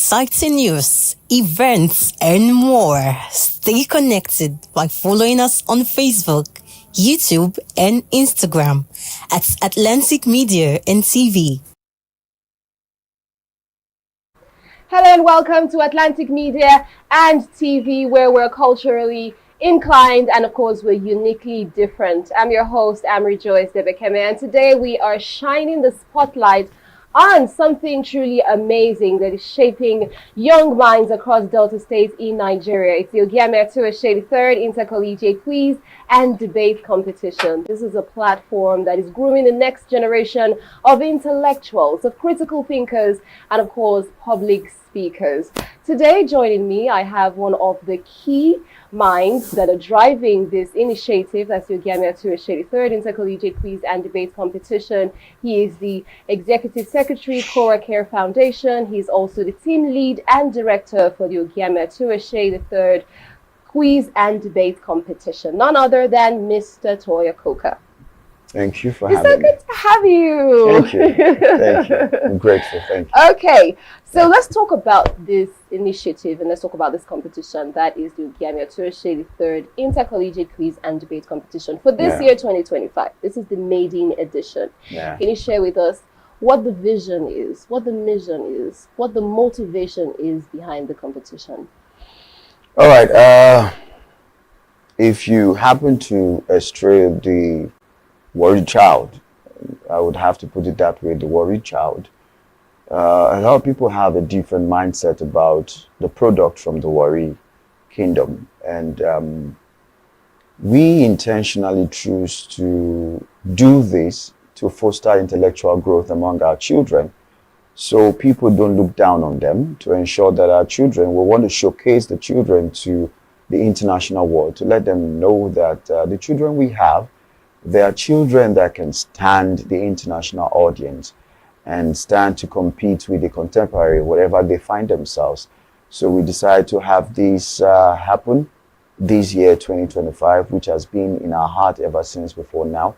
exciting news, events, and more. Stay connected by following us on Facebook, YouTube, and Instagram at Atlantic Media and TV. Hello and welcome to Atlantic Media and TV, where we're culturally inclined and of course we're uniquely different. I'm your host, Amri Joyce Debekeme, and today we are shining the spotlight on something truly amazing that is shaping young minds across Delta States in Nigeria. It's the Ogiame Atuwatse, the third Inter-Collegiate quiz and debate competition. This is a platform that is grooming the next generation of intellectuals, of critical thinkers, and of course, public speakers. Today, joining me, I have one of the key minds that are driving this initiative. That's the Ogiame Atuwatse, the third Intercollegiate Quiz and Debate Competition. He is the Executive Secretary, Tuoyo Coker Foundation. He's also the team lead and director for the Ogiame Atuwatse, the third Quiz and Debate Competition. None other than Mr. Tuoyo Coker. Thank you for having me. It's so good to have you. Thank you. Thank you. I'm grateful. Thank you. Okay, so let's talk about this initiative and let's talk about this competition that is the Ogiame Atuwatse, the third Intercollegiate Quiz and Debate Competition for this year, 2025. This is the maiden edition. Yeah. Can you share with us what the vision is, what the mission is, what the motivation is behind the competition? All right. If you happen to stray the worried child, I would have to put it that way, the worried child. A lot of people have a different mindset about the product from the worry kingdom. And we intentionally choose to do this to foster intellectual growth among our children, so people don't look down on them, to ensure that our children, we want to showcase the children to the international world, to let them know that the children we have, they are children that can stand the international audience and stand to compete with the contemporary, wherever they find themselves. So we decided to have this happen this year, 2025, which has been in our heart ever since before now.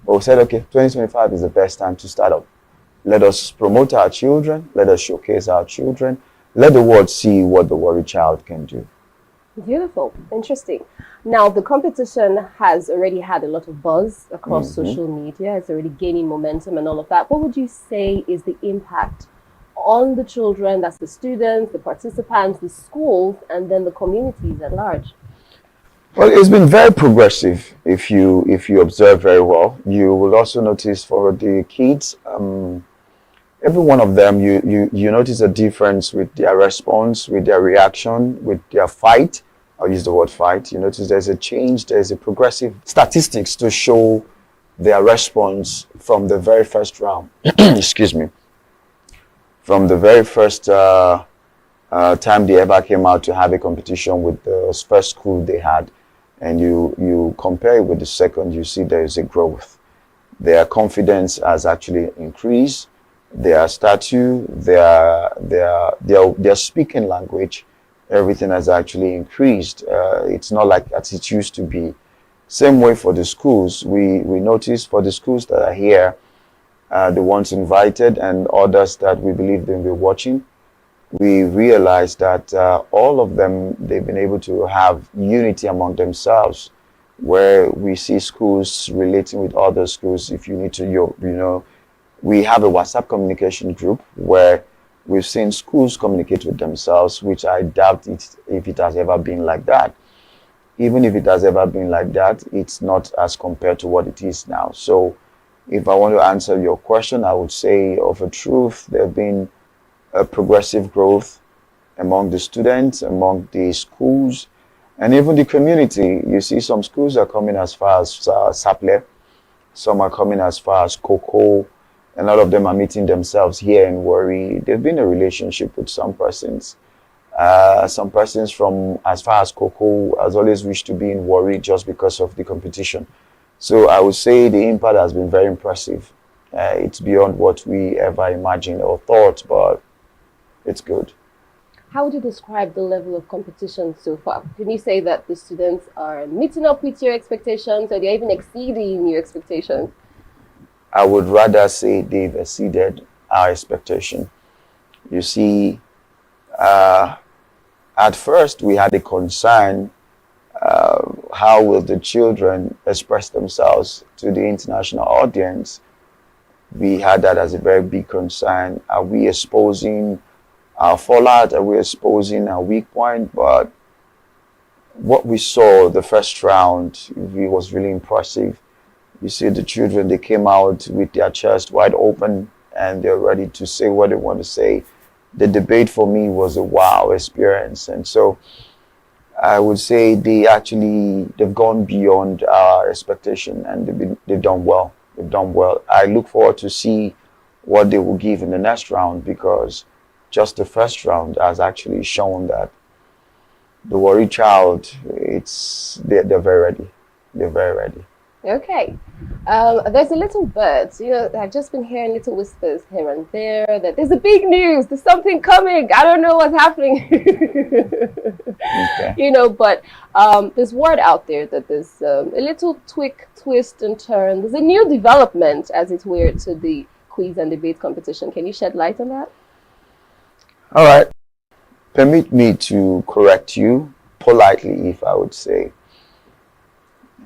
But we said, okay, 2025 is the best time to start up. Let us promote our children. Let us showcase our children. Let the world see what the worried child can do. Beautiful. Interesting. Now, the competition has already had a lot of buzz across social media. It's already gaining momentum and all of that. What would you say is the impact on the children, that's the students, the participants, the schools, and then the communities at large? Well, it's been very progressive. If you observe very well, you will also notice for the kids, every one of them, you notice a difference with their response, with their reaction, with their fight. I'll use the word fight. You notice there's a change, there's a progressive statistics to show their response from the very first round. Excuse me. From the very first time they ever came out to have a competition with the first school they had, and you compare it with the second, you see there is a growth. Their confidence has actually increased. Their stature, their speaking language, everything has actually increased. It's not like as it used to be. Same way for the schools. We notice for the schools that are here, the ones invited and others that we believe they'll be watching, we realize that all of them, they've been able to have unity among themselves, where we see schools relating with other schools. If you need to, we have a WhatsApp communication group where we've seen schools communicate with themselves, which I doubt if it has ever been like that. Even if it has ever been like that, it's not as compared to what it is now. So if I want to answer your question, I would say of a truth, there have been a progressive growth among the students, among the schools, and even the community. You see some schools are coming as far as Saple, some are coming as far as Cocoa. And all of them are meeting themselves here in Warri. There's been a relationship with some persons. Some persons from as far as Cocoa has always wished to be in Warri just because of the competition. So I would say the impact has been very impressive. It's beyond what we ever imagined or thought, but it's good. How would you describe the level of competition so far? Can you say that the students are meeting up with your expectations, or they're even exceeding your expectations? I would rather say they've exceeded our expectation. You see, At first, we had a concern, how will the children express themselves to the international audience? We had that as a very big concern. Are we exposing our fallout? Are we exposing our weak point? But what we saw the first round, it was really impressive. You see the children, they came out with their chest wide open and they're ready to say what they want to say. The debate for me was a wow experience. And so I would say they've gone beyond our expectation, and they've done well. They've done well. I look forward to see what they will give in the next round, because just the first round has actually shown that the Warri child, they're very ready. They're very ready. Okay. There's a little bird. I've just been hearing little whispers here and there that there's a big news. There's something coming. I don't know what's happening. Okay. But there's word out there that there's a little twist and turn. There's a new development, as it were, to the quiz and debate competition. Can you shed light on that? All right. Permit me to correct you politely, if I would say.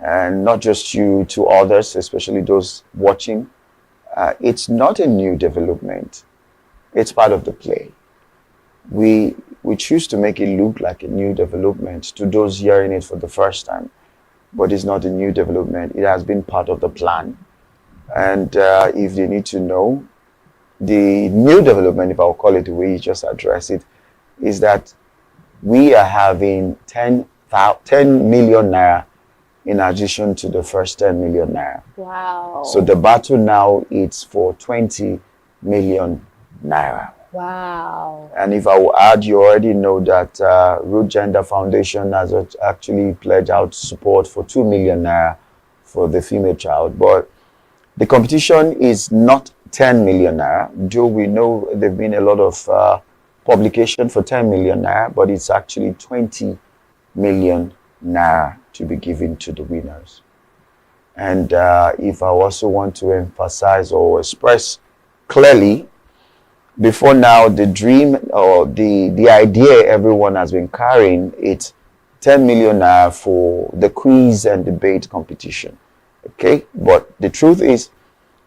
And not just you, to others, especially those watching. It's not a new development. It's part of the play. We choose to make it look like a new development to those hearing it for the first time. But it's not a new development. It has been part of the plan. And if they need to know, the new development, if I'll call it the way you just address it, is that we are having 10 million naira in addition to the first 10 million naira. Wow. So the battle now is for 20 million naira. Wow. And if I will add, you already know that Root Gender Foundation has actually pledged out support for 2 million naira for the female child. But the competition is not 10 million naira. Though we know there have been a lot of publication for 10 million naira, but it's actually 20 million naira to be given to the winners. And if I also want to emphasize or express clearly, before now, the dream or the idea everyone has been carrying, it's 10 million naira for the quiz and debate competition. Okay, but the truth is,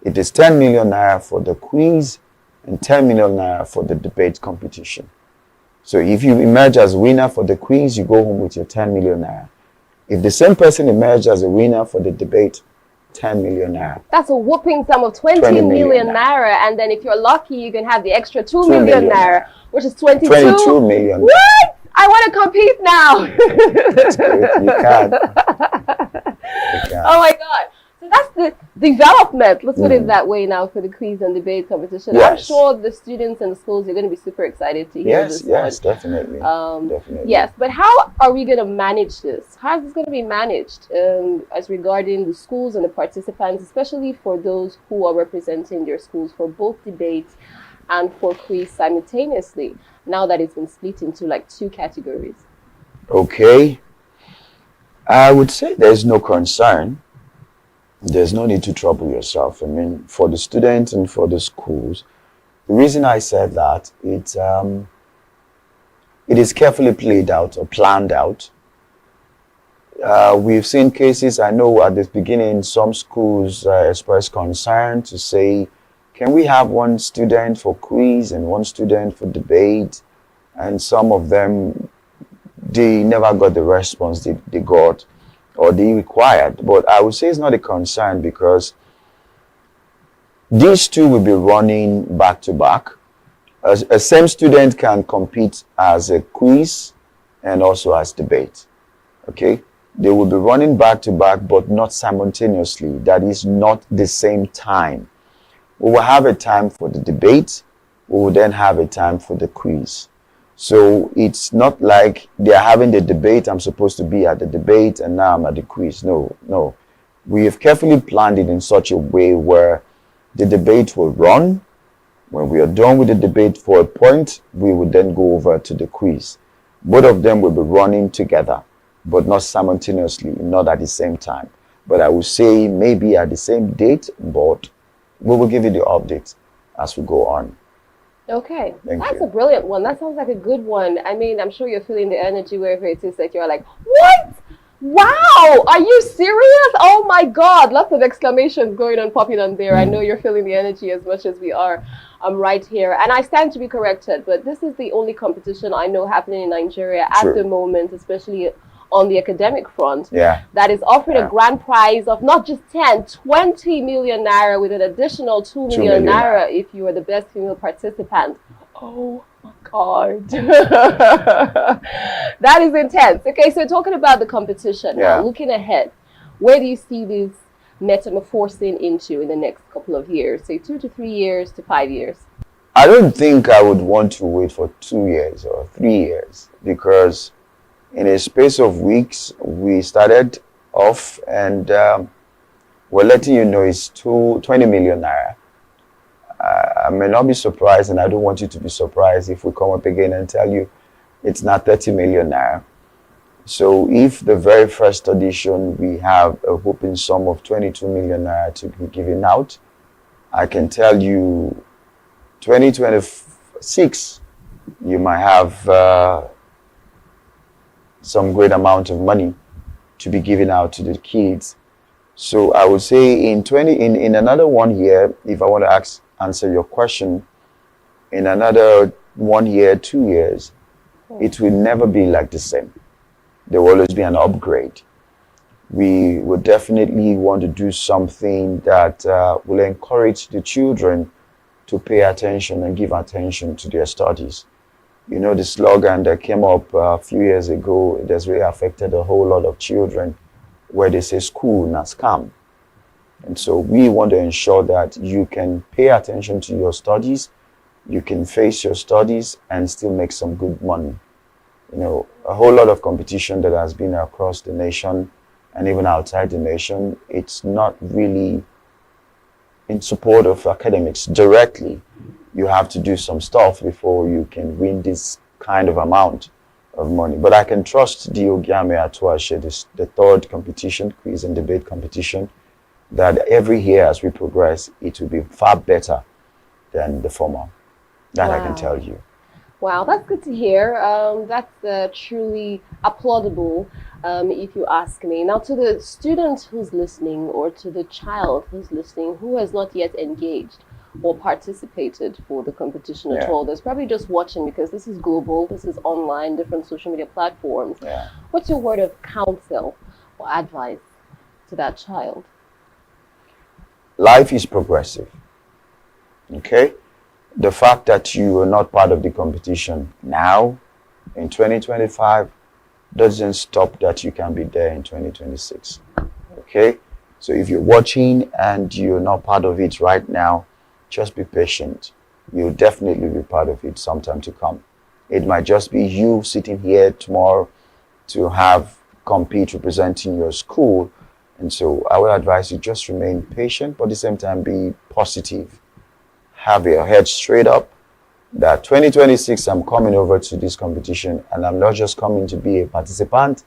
it is 10 million naira for the quiz and 10 million naira for the debate competition. So if you emerge as winner for the quiz, you go home with your 10 million naira. If the same person emerges as a winner for the debate, 10 million naira. That's a whopping sum of 20 million naira. And then if you're lucky, you can have the extra 2 million naira, which is 22 million. What? I want to compete now. That's great. You can. Oh my God. So that's the development, let's put it that way now, for the quiz and debate competition. Yes. I'm sure the students and the schools are going to be super excited to hear this. Yes, definitely. Definitely. Yes, but how are we going to manage this? How is this going to be managed as regarding the schools and the participants, especially for those who are representing their schools for both debates and for quiz simultaneously, now that it's been split into like 2 categories? Okay. I would say there's no concern. There's no need to trouble yourself. I mean, for the students and for the schools, the reason I said that, it is carefully played out or planned out. We've seen cases, I know at the beginning, some schools expressed concern to say, can we have one student for quiz and one student for debate? And some of them, they never got the response they got or they required. But I would say it's not a concern, because these two will be running back to back. A same student can compete as a quiz and also as debate. Okay? They will be running back to back, but not simultaneously. That is not the same time. We will have a time for the debate. We will then have a time for the quiz. So it's not like they're having the debate, I'm supposed to be at the debate, and now I'm at the quiz. No. We have carefully planned it in such a way where the debate will run. When we are done with the debate for a point, we will then go over to the quiz. Both of them will be running together, but not simultaneously, not at the same time. But I will say maybe at the same date, but we will give you the updates as we go on. Okay, Thank that's you. a brilliant one. That sounds like a good one. I mean, I'm sure you're feeling the energy wherever it is that you're like, what? Wow, are you serious? Oh my God, lots of exclamations going on, popping on there. I know you're feeling the energy as much as we are right here. And I stand to be corrected, but this is the only competition I know happening in Nigeria at the True. moment, especially on the academic front, Yeah. that is offering a Yeah. grand prize of not just 10, 20 million naira with an additional 2 2 million million naira naira. if you are the best female participant. Oh my God. That is intense. Okay, so talking about the competition now, Yeah. looking ahead, where do you see this metamorphosing into in the next couple of years? Say 2 to 3 years to 5 years. I don't think I would want to wait for 2 years or 3 years, because in a space of weeks we started off, and we're letting you know it's 20 million naira. I may not be surprised, and I don't want you to be surprised if we come up again and tell you it's not 30 million naira. So if the very first edition we have a whopping sum of 22 million naira to be given out, I can tell you 2026 you might have some great amount of money to be given out to the kids. So I would say in another 1 year, if I want to answer your question, in another 1 year, 2 years, it will never be like the same. There will always be an upgrade. We would definitely want to do something that will encourage the children to pay attention and give attention to their studies. You know, the slogan that came up a few years ago, it has really affected a whole lot of children, where they say school na scam. And so we want to ensure that you can pay attention to your studies, you can face your studies and still make some good money. You know, a whole lot of competition that has been across the nation and even outside the nation, it's not really in support of academics directly. You have to do some stuff before you can win this kind of amount of money. But I can trust the Ogiame Atuwatse, the third competition, quiz and debate competition, that every year as we progress, it will be far better than the former. That I can tell you. Wow, that's good to hear. That's truly applaudable, if you ask me. Now, to the student who's listening, or to the child who's listening, who has not yet engaged or participated for the competition at all, there's probably just watching, because this is global, this is online, different social media platforms. Yeah. What's your word of counsel or advice to that child? Life is progressive. Okay? The fact that you are not part of the competition now in 2025 doesn't stop that you can be there in 2026. Okay? So if you're watching and you're not part of it right now, just be patient. You'll definitely be part of it sometime to come. It might just be you sitting here tomorrow to have compete representing your school. And so I would advise you just remain patient, but at the same time be positive. Have your head straight up that 2026 I'm coming over to this competition, and I'm not just coming to be a participant,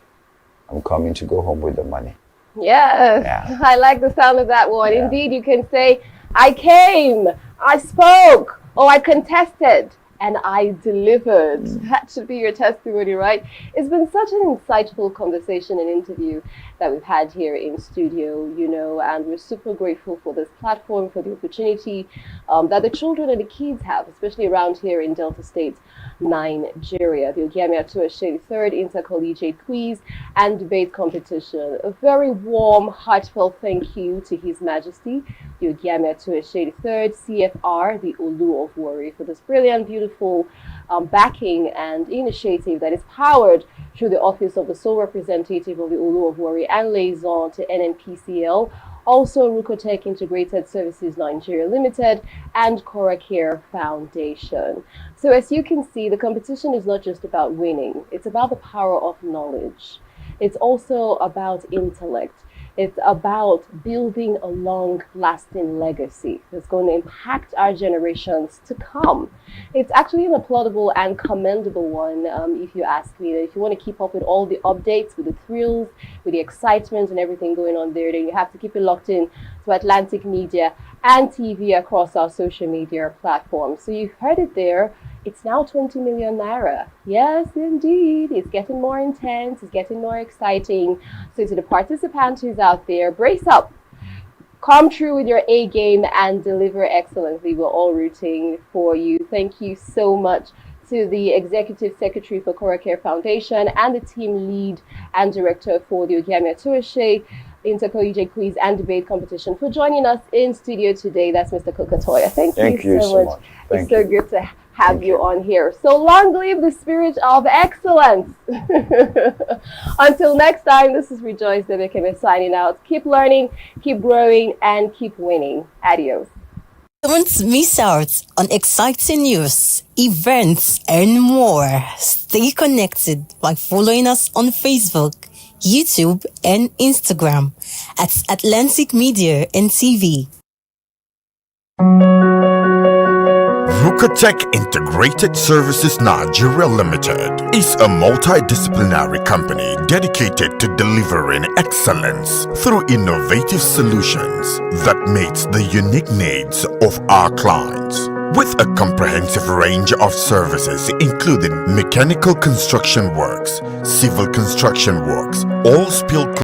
I'm coming to go home with the money. Yes, Yeah. I like the sound of that one. Yeah. Indeed, you can say, I came, I spoke, or I contested, and I delivered. That should be your testimony, right? It's been such an insightful conversation and interview that we've had here in studio, you know, and we're super grateful for this platform, for the opportunity that the children and the kids have, especially around here in Delta State, Nigeria. The Ogiame Atuwatse third Inter-Collegiate quiz and debate competition. A very warm, heartfelt thank you to His Majesty, the Ogiame Atuwatse third CFR, the Olu of Warri, for this brilliant, beautiful backing and initiative that is powered through the Office of the Sole Representative of the Olu of Warri and liaison to NNPCL, also Rucotech Integrated Services Nigeria Limited, and Cora Care Foundation. So as you can see, the competition is not just about winning, it's about the power of knowledge. It's also about intellect. It's about building a long-lasting legacy that's going to impact our generations to come. It's actually an applaudable and commendable one, if you ask me. If you want to keep up with all the updates, with the thrills, with the excitement and everything going on there, then you have to keep it locked in to Atlantic Media and TV across our social media platforms. So you've heard it there. It's now 20 million naira. Yes, indeed. It's getting more intense. It's getting more exciting. So to the participants who's out there, brace up. Come through with your A game and deliver excellently. We're all rooting for you. Thank you so much to the Executive Secretary for Coker Foundation and the team lead and director for the Ogiame Atuwatse Inter-Collegiate Quiz and Debate Competition for joining us in studio today. That's Mr. Tuoyo. Thank you so much. It's so good to have you on here. So long live the spirit of excellence. Until next time, this is Rejoice Debekeme signing out. Keep learning, keep growing, and keep winning. Adios. Don't miss out on exciting news, events, and more. Stay connected by following us on Facebook, YouTube, and Instagram at Atlantic Media and TV. Tech Integrated Services Nigeria Limited is a multidisciplinary company dedicated to delivering excellence through innovative solutions that meets the unique needs of our clients. With a comprehensive range of services including mechanical construction works, civil construction works, oil spill